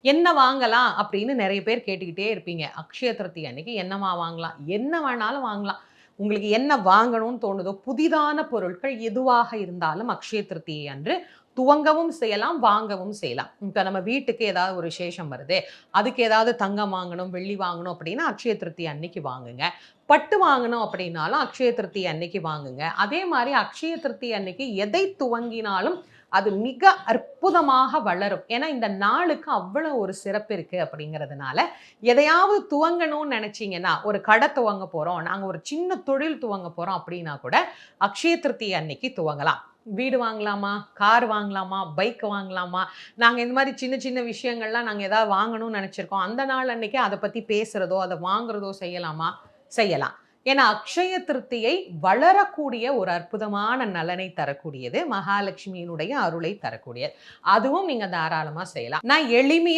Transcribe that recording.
என்ன வாங்கலாம் அப்படின்னு நெறைய பேர் கேட்டுக்கிட்டே இருப்பீங்க. அக்ஷய திருதியை அன்னைக்கு என்னம்மா வாங்கலாம்? என்ன வேணாலும் வாங்கலாம். உங்களுக்கு என்ன வாங்கணும்னு தோணுதோ, புதிதான பொருட்கள் எதுவாக இருந்தாலும் அக்ஷய திருதியை அன்று துவங்கவும் செய்யலாம், வாங்கவும் செய்யலாம். இப்ப நம்ம வீட்டுக்கு ஏதாவது ஒரு விசேஷம் வருது. அதுக்கு ஏதாவது தங்கம் வாங்கணும், வெள்ளி வாங்கணும் அப்படின்னா அக்ஷய திருதியை அன்னைக்கு வாங்குங்க. பட்டு வாங்கணும் அப்படின்னாலும் அக்ஷய திருதியை அன்னைக்கு வாங்குங்க. அதே மாரி அக்ஷய திருதியை அன்னைக்கு எதை துவங்கினாலும் அது மிக அற்புதமாக வளரும். ஏன்னா, இந்த நாளுக்கு அவ்வளோ ஒரு சிறப்பு இருக்கு அப்படிங்கிறதுனால, எதையாவது துவங்கணும்னு நெனச்சீங்கன்னா, ஒரு கடை துவங்க போறோம், நாங்க ஒரு சின்ன தொழில் துவங்க போறோம் அப்படின்னா கூட, அக்ஷய திருதியை அன்னைக்கு துவங்கலாம். வீடு வாங்கலாமா? கார் வாங்கலாமா? பைக் வாங்கலாமா? நாங்க இந்த மாரி சின்ன சின்ன விஷயங்கள்லாம் நாங்க ஏதாவது வாங்கணும்னு நெனச்சிருக்கோம். அந்த நாள் அன்னைக்கு அத பத்தி பேசுறதோ, அத வாங்குறதோ செய்யலாமா? செய்யலாம். ஏன்னா, அக்ஷய திருத்தியை வளரக்கூடிய ஒரு அற்புதமான நலனை தரக்கூடியது. மகாலட்சுமியினுடைய அருளை தரக்கூடியது. அதுவும் நீங்க தாராளமா செய்யலாம். நான் எளிமையா